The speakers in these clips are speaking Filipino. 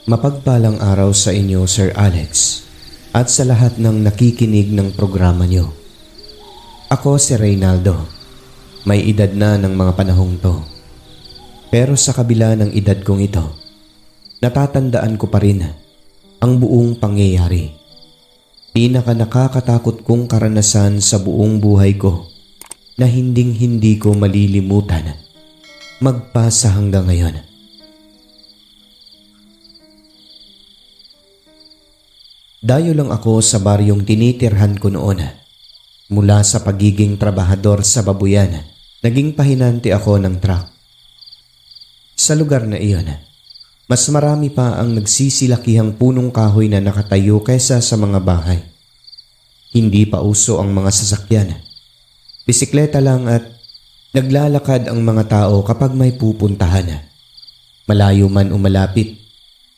Mapagpalang araw sa inyo, Sir Alex, at sa lahat ng nakikinig ng programa nyo. Ako si Reynaldo. May edad na ng mga panahong to. Pero sa kabila ng edad kong ito, natatandaan ko pa rin ang buong pangyayari. Pinaka nakakatakot kong karanasan sa buong buhay ko na hinding-hindi ko malilimutan magpasa hanggang ngayon. Dayo lang ako sa baryong tinitirhan ko noon. Mula sa pagiging trabahador sa babuyan, naging pahinante ako ng truck. Sa lugar na iyon, mas marami pa ang nagsisilakihang punong kahoy na nakatayo kaysa sa mga bahay. Hindi pa uso ang mga sasakyan. Bisikleta lang at naglalakad ang mga tao kapag may pupuntahan. Malayo man o malapit,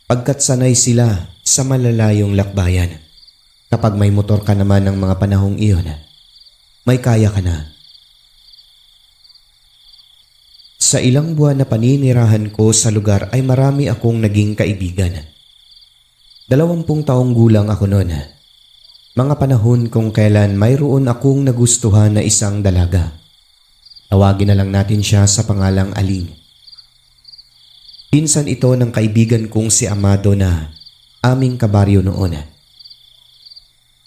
pagkat sanay sila sa malalayong lakbayan. Kapag may motor ka naman ng mga panahong iyon, may kaya ka na. Sa ilang buwan na paninirahan ko sa lugar ay marami akong naging kaibigan. 20 taong gulang ako noon. Mga panahon kung kailan mayroon akong nagustuhan na isang dalaga. Tawagin na lang natin siya sa pangalang Aling. Pinsan ito ng kaibigan kong si Amado na aming kabaryo noon.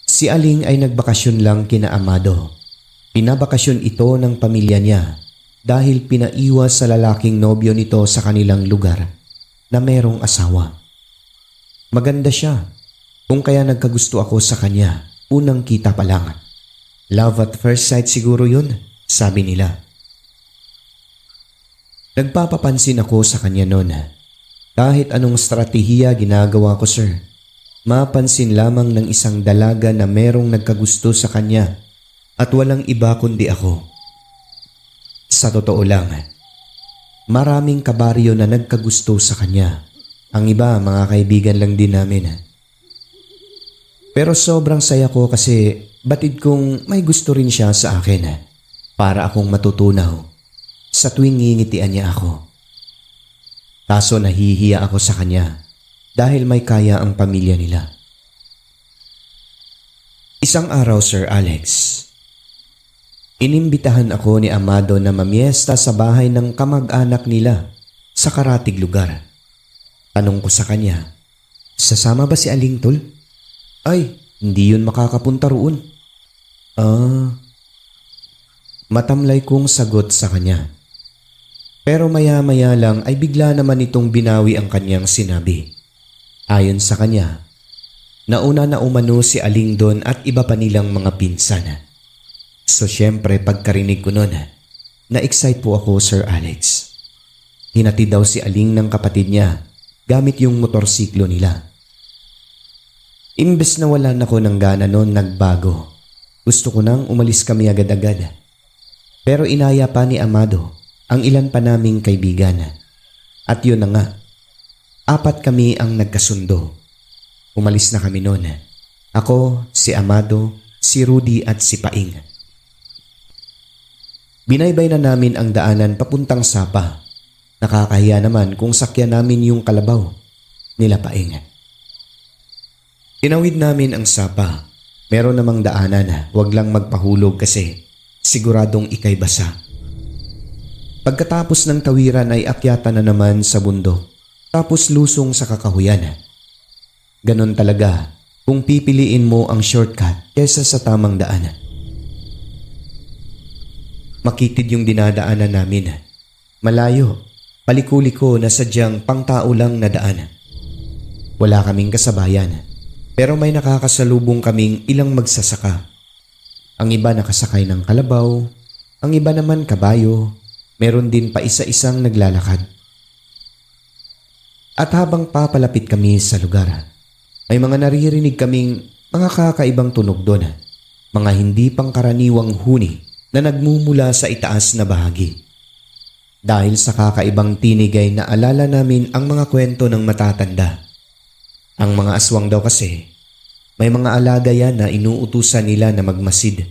Si Aling ay nagbakasyon lang kina Amado. Pinabakasyon ito ng pamilya niya dahil pinaiwas sa lalaking nobyo nito sa kanilang lugar na merong asawa. Maganda siya, kung kaya nagkagusto ako sa kanya unang kita pa lang. Love at first sight siguro yun, sabi nila. Nagpapapansin ako sa kanya noon. Kahit anong estratehiya ginagawa ko, sir, mapansin lamang ng isang dalaga na merong nagkagusto sa kanya at walang iba kundi ako. Sa totoo lang, maraming kabaryo na nagkagusto sa kanya. Ang iba, mga kaibigan lang din namin. Pero sobrang saya ko kasi batid kong may gusto rin siya sa akin para akong matutunaw sa tuwing ngingitian niya ako. Kaso nahihiya ako sa kanya dahil may kaya ang pamilya nila. Isang araw, Sir Alex, inimbitahan ako ni Amado na mamiesta sa bahay ng kamag-anak nila sa karatig lugar. Tanong ko sa kanya, sasama ba si Aling, tol? Ay, hindi yun makakapunta roon. Matamlay kong sagot sa kanya. Pero maya-maya lang ay bigla naman itong binawi ang kanyang sinabi. Ayon sa kanya, nauna na umano si Aling doon at iba pa nilang mga pinsan. So syempre pagkarinig ko noon, na-excite po ako, Sir Alex. Hinatid daw si Aling ng kapatid niya gamit yung motorsiklo nila. Imbes na walan ako ng gana noon, nagbago. Gusto ko nang umalis kami agad-agad. Pero inaya pa ni Amado ang ilan pa naming kaibigan. At yun na nga, 4 kami ang nagkasundo. Umalis na kami noon. Ako, si Amado, si Rudy at si Paing. Binaybay na namin ang daanan papuntang Sapa. Nakakahiya naman kung sakyan namin yung kalabaw nila Paing. Tinawid namin ang Sapa. Meron namang daanan, wag lang magpahulog kasi siguradong ikay basa. Pagkatapos ng tawiran ay akyatan na naman sa bundok, tapos lusong sa kakahuyan. Ganon talaga kung pipiliin mo ang shortcut kesa sa tamang daan. Makitid yung dinadaanan namin. Malayo, paliko-liko na sadyang pangtao lang na daan. Wala kaming kasabayan, pero may nakakasalubong kaming ilang magsasaka. Ang iba nakasakay ng kalabaw, ang iba naman kabayo. Meron din pa isa-isang naglalakad. At habang papalapit kami sa lugar, may mga naririnig kaming mga kakaibang tunog doon. Mga hindi pangkaraniwang huni na nagmumula sa itaas na bahagi. Dahil sa kakaibang tinig ay naalala namin ang mga kwento ng matatanda. Ang mga aswang daw kasi, may mga alaga yan na inuutusan nila na magmasid.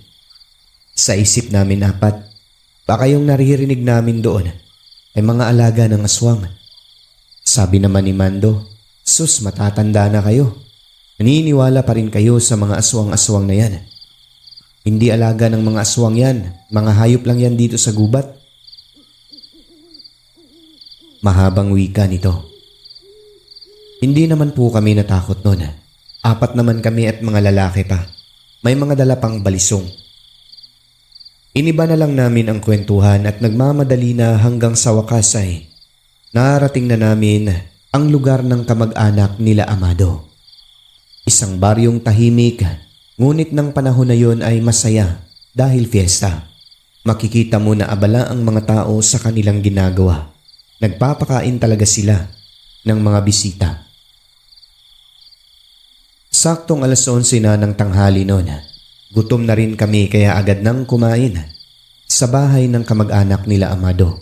Sa isip namin 4, baka yung naririnig namin doon ay mga alaga ng aswang. Sabi naman ni Mando, Sus, matatanda na kayo. Naniniwala pa rin kayo sa mga aswang-aswang na yan. Hindi alaga ng mga aswang yan. Mga hayop lang yan dito sa gubat. Mahabang wika nito. Hindi naman po kami natakot noon. 4 naman kami at mga lalaki pa. May mga dala pang balisong. Iniba na lang namin ang kwentuhan at nagmamadali na hanggang sa wakas ay narating na namin ang lugar ng kamag-anak nila Amado. Isang baryong tahimik, ngunit ng panahon na yon ay masaya dahil fiesta. Makikita mo na abala ang mga tao sa kanilang ginagawa. Nagpapakain talaga sila ng mga bisita. Saktong 11:00 na ng tanghali noon. Gutom na rin kami kaya agad nang kumain sa bahay ng kamag-anak nila Amado.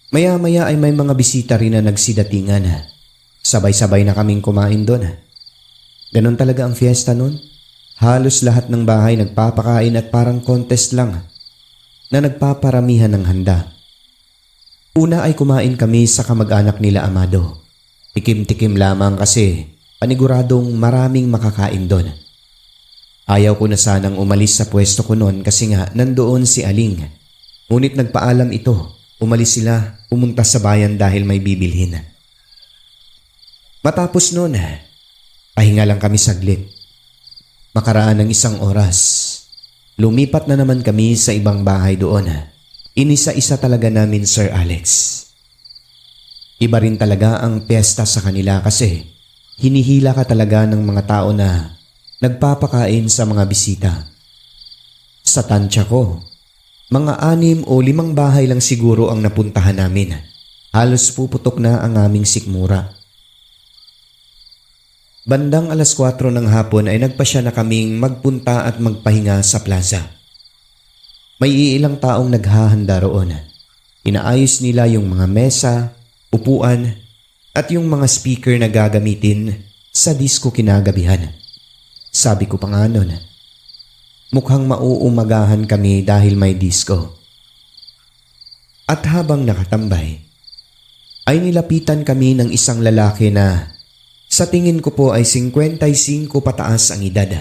Maya-maya ay may mga bisita rin na nagsidatingan. Sabay-sabay na kaming kumain doon. Ganon talaga ang fiesta noon. Halos lahat ng bahay nagpapakain at parang contest lang na nagpaparamihan ng handa. Una ay kumain kami sa kamag-anak nila Amado. Tikim-tikim lamang kasi paniguradong maraming makakain doon. Ayaw ko na sanang umalis sa pwesto ko noon kasi nga nandoon si Aling. Ngunit nagpaalam ito. Umalis sila, pumunta sa bayan dahil may bibilhin. Matapos noon, pahinga lang kami saglit. Makaraan ng 1 oras, lumipat na naman kami sa ibang bahay doon. Inisa-isa talaga namin, Sir Alex. Iba rin talaga ang piyesta sa kanila kasi hinihila ka talaga ng mga tao na nagpapakain sa mga bisita. Sa tansya ko, mga 6 o 5 bahay lang siguro ang napuntahan namin. Halos puputok na ang aming sikmura. Bandang 4:00 ng hapon ay nagpasya na kaming magpunta at magpahinga sa plaza. May iilang taong naghahanda roon. Inaayos nila yung mga mesa, upuan at yung mga speaker na gagamitin sa disco kinagabihan. Sabi ko pa nga noon, mukhang mauumagahan kami dahil may disco. At habang nakatambay, ay nilapitan kami ng isang lalaki na sa tingin ko po ay 55 pataas ang edad.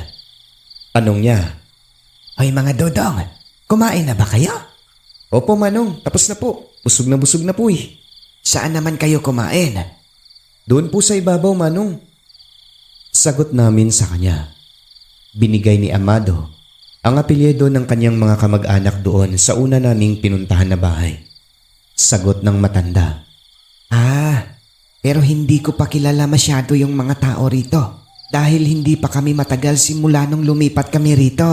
Tanong niya, "Ay mga dodong, kumain na ba kayo?" "Opo manong, tapos na po. Busog na po eh." "Saan naman kayo kumain?" "Doon po sa ibabaw manong." Sagot namin sa kanya. Binigay ni Amado ang apelyido ng kanyang mga kamag-anak doon sa una naming pinuntahan na bahay. Sagot ng matanda, Pero hindi ko pa kilala masyado yung mga tao rito dahil hindi pa kami matagal simula nung lumipat kami rito."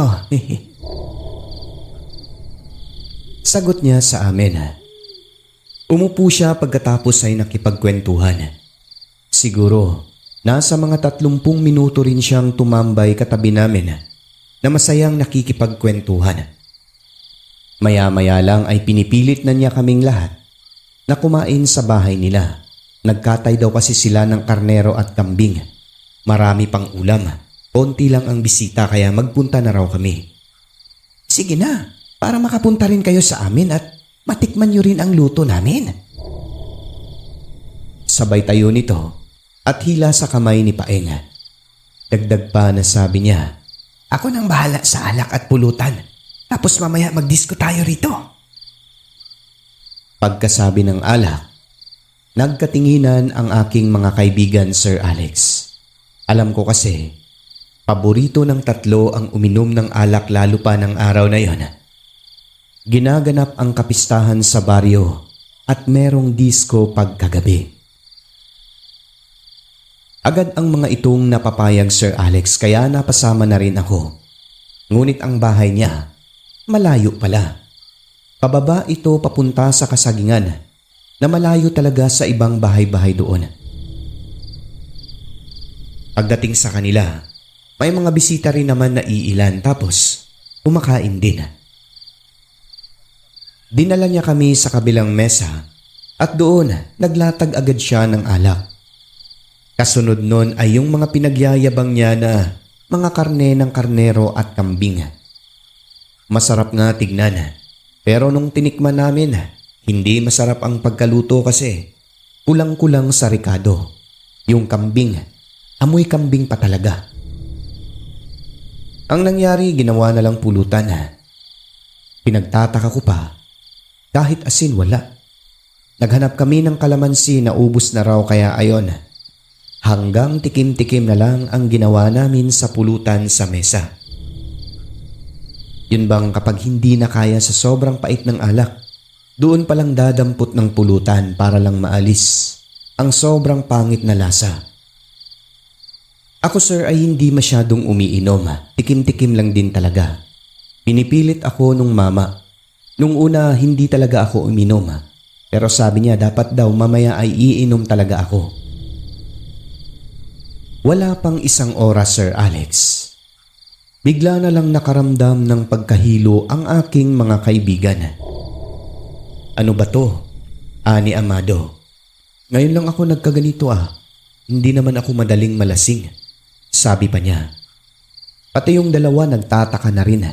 Sagot niya sa amin. Umupo siya pagkatapos ay nakipagkwentuhan. Siguro, nasa mga 30 minuto rin siyang tumambay katabi namin na masayang nakikipagkwentuhan. Maya-maya lang ay pinipilit na niya kaming lahat na kumain sa bahay nila. Nagkatay daw kasi sila ng karnero at kambing. Marami pang ulam. Konti lang ang bisita kaya magpunta na raw kami. "Sige na, para makapunta rin kayo sa amin at matikman niyo rin ang luto namin." Sabay tayo nito at hila sa kamay ni Paeng. Dagdag pa na sabi niya, "Ako nang bahala sa alak at pulutan. Tapos mamaya magdisko tayo rito." Pagkasabi ng alak, nagkatinginan ang aking mga kaibigan, Sir Alex. Alam ko kasi, paborito ng 3 ang uminom ng alak lalo pa ng araw na yon. Ginaganap ang kapistahan sa baryo at merong disco pagkagabi. Agad ang mga itong napapayag, Sir Alex, kaya napasama na rin ako. Ngunit ang bahay niya, malayo pala. Pababa ito papunta sa kasagingan na malayo talaga sa ibang bahay-bahay doon. Pagdating sa kanila, may mga bisita rin naman na iilan tapos kumakain din. Dinala niya kami sa kabilang mesa at doon naglatag agad siya ng alak. Kasunod nun ay yung mga pinagyayabang niya na mga karne ng karnero at kambing. Masarap nga tignan, pero nung tinikman namin, hindi masarap ang pagkaluto kasi kulang-kulang sa rikado. Yung kambing, amoy kambing pa talaga. Ang nangyari, ginawa na lang pulutan. Pinagtataka ko pa, kahit asin wala. Naghanap kami ng kalamansi na ubos na raw kaya ayon. Hanggang tikim-tikim na lang ang ginawa namin sa pulutan sa mesa. Yun bang kapag hindi na kaya sa sobrang pait ng alak, doon palang dadampot ng pulutan para lang maalis ang sobrang pangit na lasa. Ako sir ay hindi masyadong umiinom, tikim-tikim lang din talaga. Pinipilit ako nung mama. Nung una hindi talaga ako uminom, pero sabi niya dapat daw mamaya ay iinom talaga ako. Wala pang isang oras, Sir Alex. Bigla na lang nakaramdam ng pagkahilo ang aking mga kaibigan. Ano ba to? Ani Amado. Ngayon lang ako nagkaganito Hindi naman ako madaling malasing. Sabi pa niya. Pati yung dalawa nagtataka na rin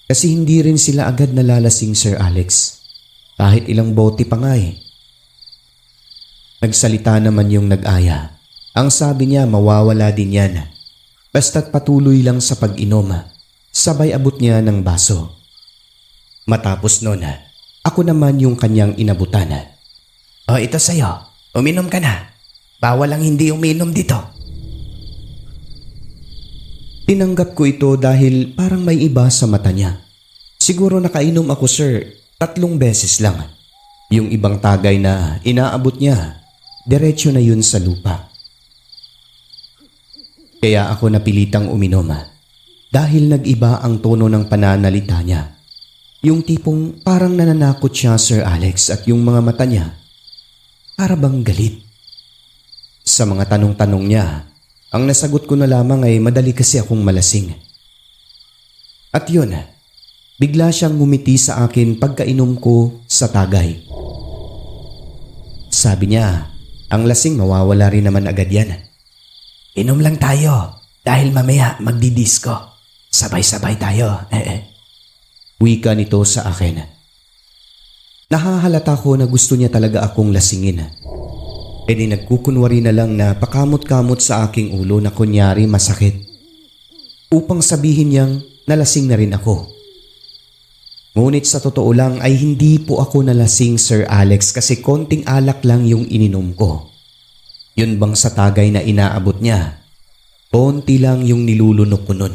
kasi hindi rin sila agad nalalasing, Sir Alex. Kahit ilang bote pa nga Nagsalita naman yung nag-aya. Ang sabi niya mawawala din yan. Basta't patuloy lang sa pag-inom. Sabay abot niya ng baso. Matapos nun, ako naman yung kanyang inabutan. O ito sa'yo, uminom ka na. Bawal lang hindi uminom dito. Tinanggap ko ito dahil parang may iba sa mata niya. Siguro nakainom ako sir, 3 beses lang. Yung ibang tagay na inaabot niya, diretso na yun sa lupa. Kaya ako napilitang uminom dahil nag-iba ang tono ng pananalita niya. Yung tipong parang nananakot siya, Sir Alex, at yung mga mata niya para bang galit. Sa mga tanong-tanong niya, ang nasagot ko na lamang ay madali kasi akong malasing. At yun, bigla siyang ngumiti sa akin pagkainom ko sa tagay. Sabi niya, ang lasing mawawala rin naman agad yan. Inom lang tayo dahil mamaya magdidisco. Sabay-sabay tayo. Wika nito sa akin. Nahahalata ko na gusto niya talaga akong lasingin. Di nagkukunwari na lang na pakamot-kamot sa aking ulo na kunyari masakit. Upang sabihin niyang nalasing na rin ako. Ngunit sa totoo lang ay hindi po ako nalasing, Sir Alex, kasi konting alak lang yung ininom ko. Yun bang sa tagay na inaabot niya? Konti lang yung nilulunok ko nun.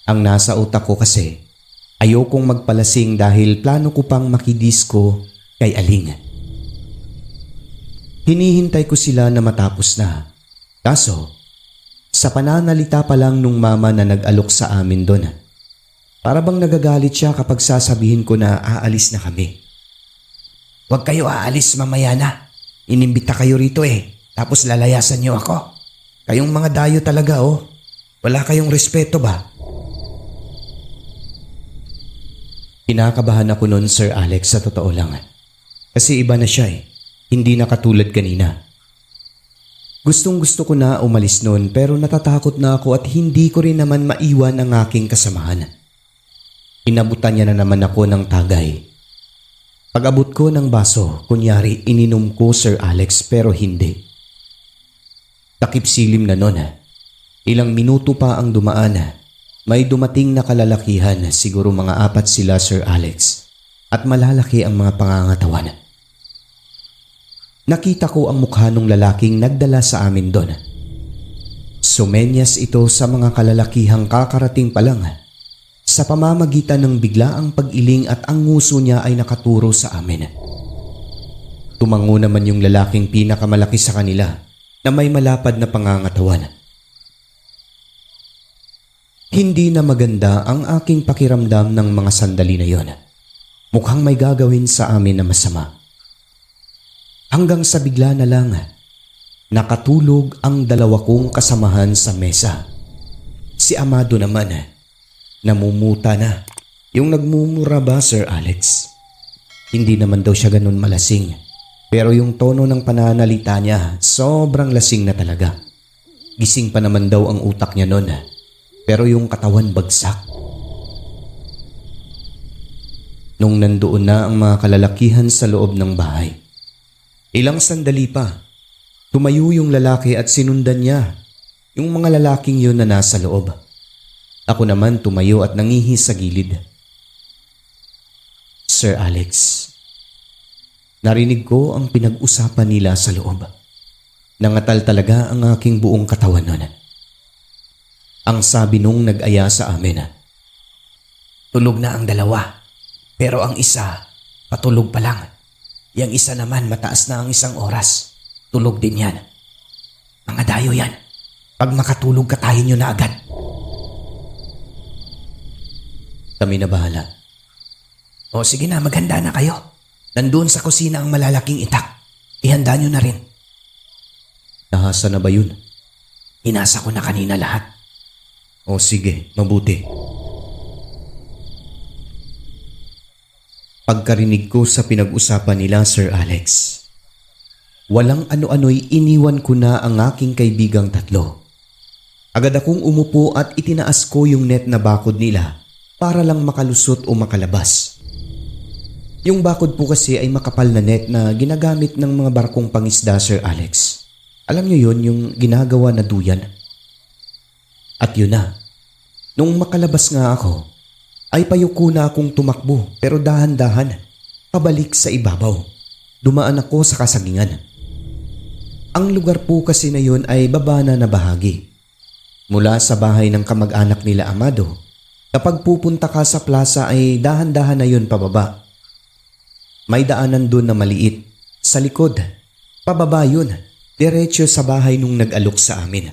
Ang nasa utak ko kasi, ayokong magpalasing dahil plano ko pang makidisco kay Aling. Hinihintay ko sila na matapos na. Kaso, sa pananalita pa lang nung mama na nag-alok sa amin doon. Para bang nagagalit siya kapag sasabihin ko na aalis na kami. Huwag kayo aalis mamaya na. Inimbita kayo rito Tapos lalayasan niyo ako. Kayong mga dayo talaga Wala kayong respeto ba? Kinakabahan ako noon, Sir Alex, sa totoo lang. Kasi iba na siya Hindi na katulad kanina. Gustong-gusto ko na umalis noon pero natatakot na ako at hindi ko rin naman maiwan ang aking kasamahan. Inabutan niya na naman ako ng tagay. Pag-abot ko ng baso, kunyari ininom ko, Sir Alex, pero hindi. Takip silim na nun. Ilang minuto pa ang dumaan. May dumating na kalalakihan, siguro mga 4 sila, Sir Alex. At malalaki ang mga pangangatawan. Nakita ko ang mukha ng lalaking nagdala sa amin doon. Sumenyas ito sa mga kalalakihang kakarating pa lang. Sa pamamagitan ng biglaang pag-iling at ang nguso niya ay nakaturo sa amin. Tumango naman yung lalaking pinakamalaki sa kanila na may malapad na pangangatawan. Hindi na maganda ang aking pakiramdam ng mga sandali na yon. Mukhang may gagawin sa amin na masama. Hanggang sa bigla na lang, nakatulog ang 2 kong kasamahan sa mesa. Si Amado naman, namumuta na. Yung nagmumura ba, Sir Alex? Hindi naman daw siya ganun malasing. Pero yung tono ng pananalita niya, sobrang lasing na talaga. Gising pa naman daw ang utak niya noon. Pero yung katawan bagsak. Nung nandoon na ang mga kalalakihan sa loob ng bahay, ilang sandali pa, Tumayo yung lalaki at sinundan niya yung mga lalaking yun na nasa loob. Ako naman tumayo at nangihis sa gilid. Sir Alex, narinig ko ang pinag-usapan nila sa loob. Nangatal talaga ang aking buong katawan nun. Ang sabi nung nag-aya sa amin, tulog na ang dalawa, pero ang isa, patulog pa lang. Yang isa naman mataas na ang 1 oras. Tulog din yan. Mga dayo yan. Pag makatulog katayin nyo na agad. Kami na bahala. O sige na, maghanda na kayo. Nandun sa kusina ang malalaking itak. Ihanda nyo na rin. Nahasa na ba yun? Hinasa ko na kanina lahat. O sige, mabuti. Pagkarinig ko sa pinag-usapan nila, Sir Alex, walang ano-ano'y iniwan ko na ang aking kaibigang 3. Agad akong umupo at itinaas ko yung net na bakod nila para lang makalusot o makalabas. Yung bakod po kasi ay makapal na net na ginagamit ng mga barkong pangisda, Sir Alex. Alam niyo yun, yung ginagawa na duyan. At yun na, nung makalabas nga ako, ay payuko na akong tumakbo pero dahan-dahan, pabalik sa ibabaw. Dumaan ako sa kasagingan. Ang lugar po kasi na yun ay babana na bahagi. Mula sa bahay ng kamag-anak nila Amado, kapag pupunta ka sa plaza ay dahan-dahan na yun pababa. May daanan doon na maliit, sa likod, pababa yun, diretso sa bahay nung nag-alok sa amin.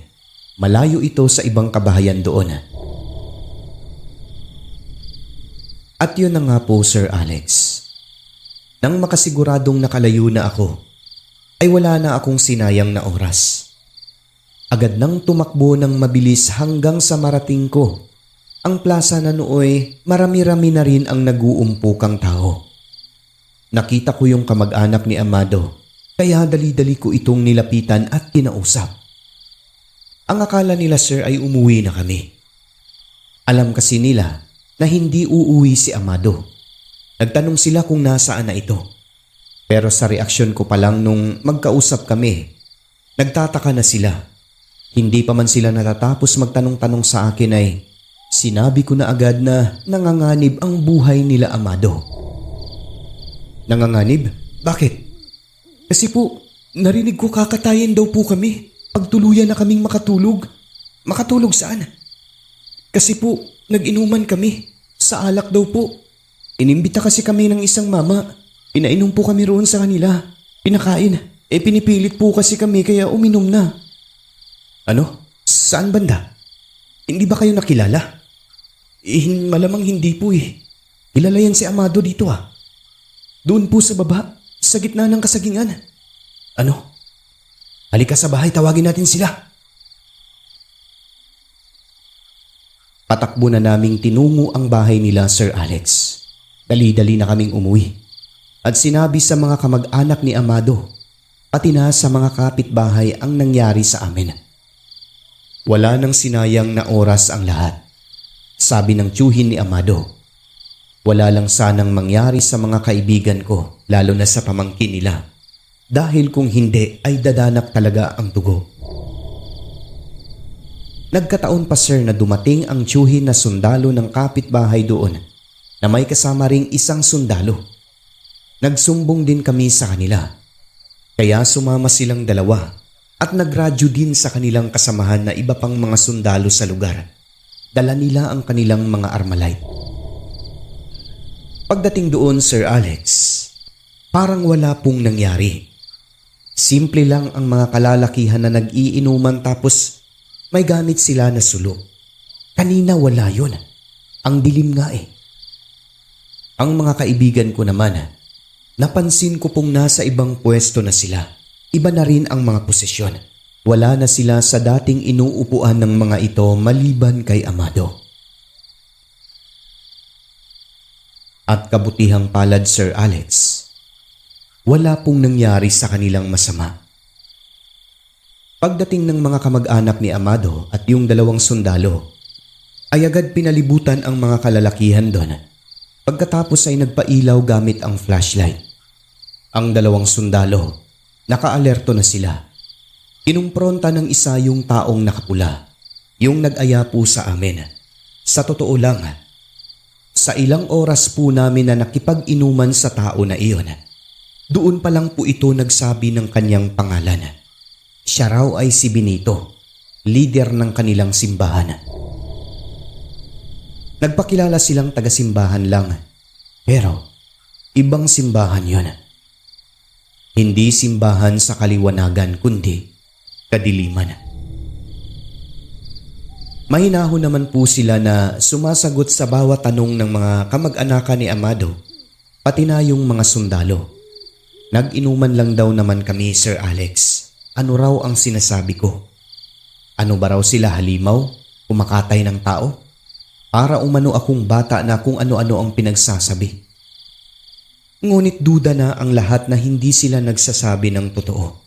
Malayo ito sa ibang kabahayan doon. At yun na nga po, Sir Alex. Nang makasiguradong nakalayo na ako, ay wala na akong sinayang na oras. Agad nang tumakbo ng mabilis hanggang sa marating ko. Ang plaza na nooy marami-rami na rin ang nag-uumpukang tao. Nakita ko yung kamag-anak ni Amado, kaya dali-dali ko itong nilapitan at kinausap. Ang akala nila, sir, ay umuwi na kami. Alam kasi nila na hindi uuwi si Amado. Nagtanong sila kung nasaan na ito. Pero sa reaksyon ko pa lang nung magkausap kami, nagtataka na sila. Hindi pa man sila natatapos magtanong-tanong sa akin ay sinabi ko na agad na nanganganib ang buhay nila Amado. Nanganganib? Bakit? Kasi po, narinig ko kakatayin daw po kami. Pagtuluyan na kaming makatulog. Makatulog saan? Kasi po, nag-inuman kami. Sa alak daw po. Inimbita kasi kami ng isang mama. Pinainom po kami roon sa kanila. Pinakain. Pinipilit po kasi kami kaya uminom na. Ano? Saan banda? Hindi ba kayo nakilala? Malamang hindi po eh. Kilala yan si Amado dito ah. Doon po sa baba, sa gitna ng kasagingan. Ano? Halika sa bahay, tawagin natin sila. Patakbo na naming tinungo ang bahay nila, Sir Alex. Dali-dali na kaming umuwi. At sinabi sa mga kamag-anak ni Amado, pati na sa mga kapitbahay ang nangyari sa amin. Wala nang sinayang na oras ang lahat. Sabi ng tiyuhin ni Amado, wala lang sanang mangyari sa mga kaibigan ko, lalo na sa pamangkin nila. Dahil kung hindi ay dadanak talaga ang dugo. Nagkataon pa, sir, na dumating ang tiyuhin na sundalo ng kapitbahay doon na may kasama ring isang sundalo. Nagsumbong din kami sa kanila. Kaya sumama silang dalawa at nagradyo din sa kanilang kasamahan na iba pang mga sundalo sa lugar. Dala nila ang kanilang mga armalite. Pagdating doon, Sir Alex, parang wala pong nangyari. Simple lang ang mga kalalakihan na nag-iinuman tapos may gamit sila na sulo. Kanina wala yun. Ang dilim nga eh. Ang mga kaibigan ko naman, napansin ko pong nasa ibang pwesto na sila. Iba na rin ang mga posisyon. Wala na sila sa dating inuupuan ng mga ito maliban kay Amado. At kabutihang palad, Sir Alex, wala pong nangyari sa kanilang masama. Pagdating ng mga kamag-anak ni Amado at yung dalawang sundalo, ay agad pinalibutan ang mga kalalakihan doon. Pagkatapos ay nagpailaw gamit ang flashlight. Ang dalawang sundalo, nakaalerto na sila. Kinumpronta ng isa yung taong nakapula, yung nag-aya po sa amin. Sa totoo lang, sa ilang oras po namin na nakipag-inuman sa tao na iyon, doon pa lang po ito nagsabi ng kanyang pangalan. Siya raw ay si Benito, leader ng kanilang simbahan. Nagpakilala silang taga-simbahan lang, pero ibang simbahan yon. Hindi simbahan sa kaliwanagan kundi kadiliman. Mahinahon naman po sila na sumasagot sa bawat tanong ng mga kamag-anakan ni Amado, pati na yung mga sundalo. Nag-inuman lang daw naman kami, Sir Alex. Ano raw ang sinasabi ko? Ano ba raw sila, halimaw? Kumakatay ng tao? Para umano akong bata na kung ano-ano ang pinagsasabi. Ngunit duda na ang lahat na hindi sila nagsasabi ng totoo.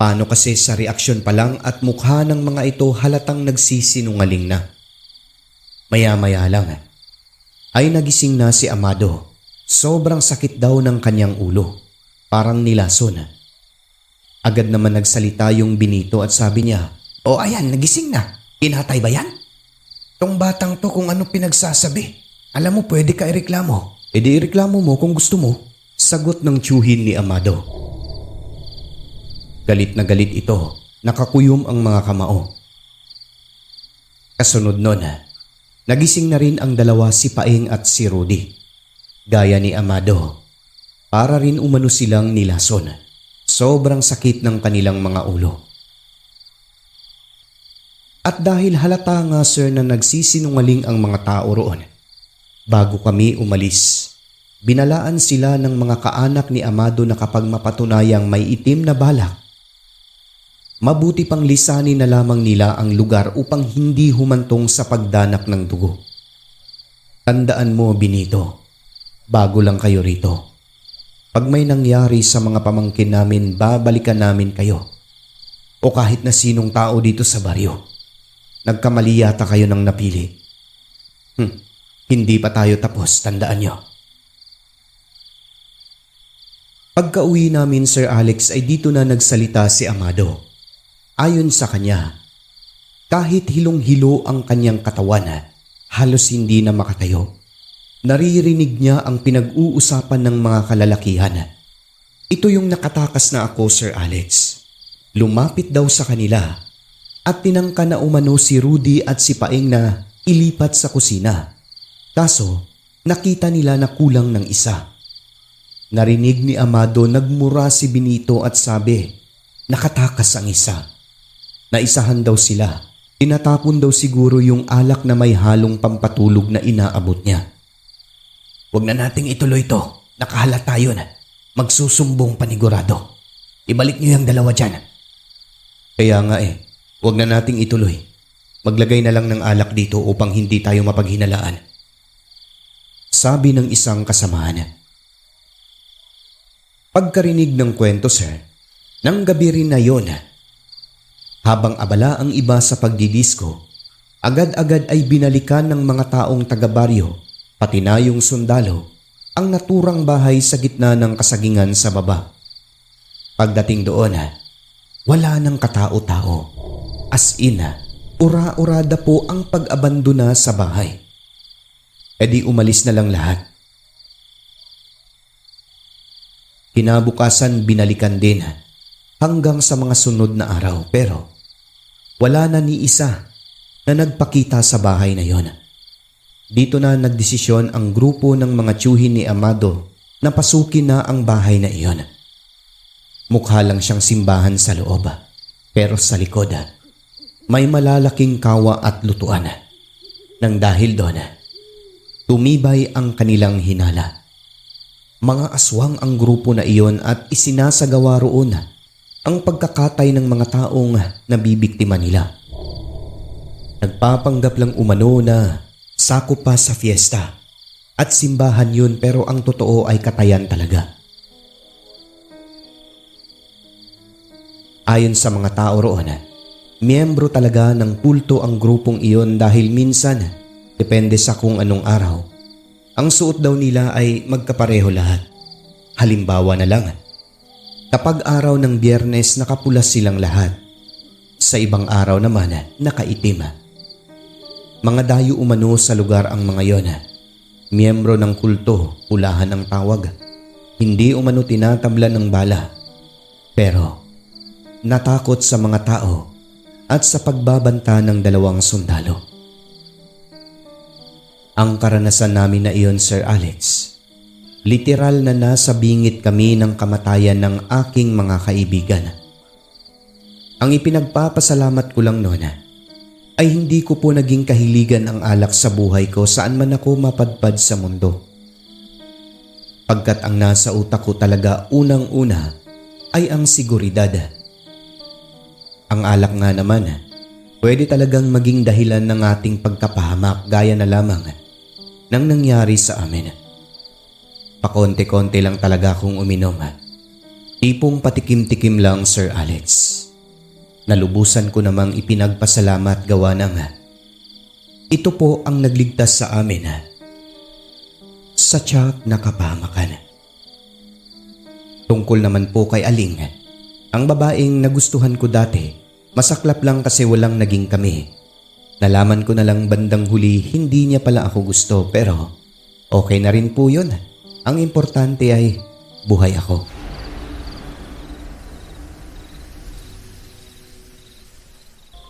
Paano kasi sa reaksyon pa lang at mukha ng mga ito halatang nagsisinungaling na. Maya-maya lang ay nagising na si Amado. Sobrang sakit daw ng kanyang ulo. Parang nilason. Agad naman nagsalita yung Benito at sabi niya, "O ayan, nagising na. Pinatay ba yan? Tong batang to kung ano pinagsasabi. Alam mo, pwede ka ireklamo." "E di ireklamo mo kung gusto mo," sagot ng tiyuhin ni Amado. Galit na galit ito, nakakuyom ang mga kamao. Kasunod nun, nagising na rin ang dalawa, si Paeng at si Rudy. Gaya ni Amado, para rin umano silang nilason. Sobrang sakit ng kanilang mga ulo. At dahil halata nga, sir, na nagsisinungaling ang mga tao roon, bago kami umalis, binalaan sila ng mga kaanak ni Amado na kapag mapatunayang may itim na balak, mabuti pang lisanin na lamang nila ang lugar upang hindi humantong sa pagdanak ng dugo. Tandaan mo, Benito, bago lang kayo rito. Pag may nangyari sa mga pamangkin namin, babalikan namin kayo. O kahit na sinong tao dito sa baryo. Nagkamali yata kayo ng napili. Hindi pa tayo tapos, tandaan nyo. Pagka-uwi namin, Sir Alex, ay dito na nagsalita si Amado. Ayon sa kanya, kahit hilong-hilo ang kanyang katawan, halos hindi na makatayo. Naririnig niya ang pinag-uusapan ng mga kalalakihan. Ito yung nakatakas na ako, Sir Alex. Lumapit daw sa kanila at tinangka na umano si Rudy at si Paeng na ilipat sa kusina. Kaso nakita nila na kulang ng isa. Narinig ni Amado nagmura si Benito at sabi, nakatakas ang isa. Naisahan daw sila. Tinatapon daw siguro yung alak na may halong pampatulog na inaabot niya. "Huwag na nating ituloy to. Nakahalata yun. Magsusumbong panigurado. Ibalik niyo yung dalawa dyan." "Kaya nga huwag na nating ituloy. Maglagay na lang ng alak dito upang hindi tayo mapaghinalaan," sabi ng isang kasamahan. Pagkarinig ng kwento, sir, nang gabi rin na yon, habang abala ang iba sa pagdidisko, agad-agad ay binalikan ng mga taong taga-baryo, pati na yung sundalo, ang naturang bahay sa gitna ng kasagingan sa baba. Pagdating doon, wala nang katao-tao. As in, ura-urada po ang pag-abandona sa bahay. E di umalis na lang lahat. Kinabukasan binalikan din hanggang sa mga sunod na araw, pero wala na ni isa na nagpakita sa bahay na yon. Dito na nagdesisyon ang grupo ng mga tiyuhin ni Amado na pasukin na ang bahay na iyon. Mukha lang siyang simbahan sa loob, pero sa likod may malalaking kawa at lutuan. Nang dahil doon, tumibay ang kanilang hinala. Mga aswang ang grupo na iyon at isinasagawa roon ang pagkakatay ng mga taong nabibiktima nila. Nagpapanggap lang umano na sakop pa sa fiesta at simbahan yun, pero ang totoo ay katayan talaga. Ayon sa mga tao roon, miyembro talaga ng kulto ang grupong iyon dahil minsan, depende sa kung anong araw, ang suot daw nila ay magkapareho lahat. Halimbawa na lang, Kapag araw ng Biyernes nakapula silang lahat. Sa ibang araw naman nakaitim. Mga dayo umano sa lugar ang mga yon. Miyembro ng kulto, pulahan ang tawag. Hindi umano tinatablan ng bala. Pero natakot sa mga tao at sa pagbabanta ng 2 sundalo. Ang karanasan namin na iyon, Sir Alex, literal na nasa bingit kami ng kamatayan ng aking mga kaibigan. Ang ipinagpapasalamat ko lang noon ay hindi ko po naging kahiligan ang alak sa buhay ko saan man ako mapadpad sa mundo. Pagkat ang nasa utak ko talaga unang-una ay ang seguridad. Ang alak nga naman, pwede talagang maging dahilan ng ating pagkapahamak gaya na lamang ng nangyari sa amin. Pakonti-konti lang talaga akong uminom. Tipong patikim-tikim lang, Sir Alex. Nalubusan ko namang ipinagpasalamat gawa ng ito po ang nagligtas sa amin sa tiyak na kapahamakan. Tungkol naman po kay Aling, ang babaeng nagustuhan ko dati, masaklap lang kasi walang naging kami. Nalaman ko na lang bandang huli hindi niya pala ako gusto pero okay na rin po yun. Ang importante ay buhay ako.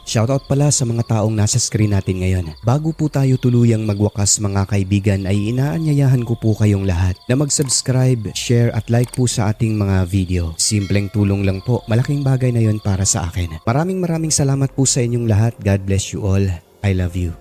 Shoutout pala sa mga taong nasa screen natin ngayon. Bago po tayo tuluyang magwakas mga kaibigan ay inaanyayahan ko po kayong lahat na mag-subscribe, share at like po sa ating mga video. Simpleng tulong lang po, malaking bagay na yon para sa akin. Maraming salamat po sa inyong lahat. God bless you all. I love you.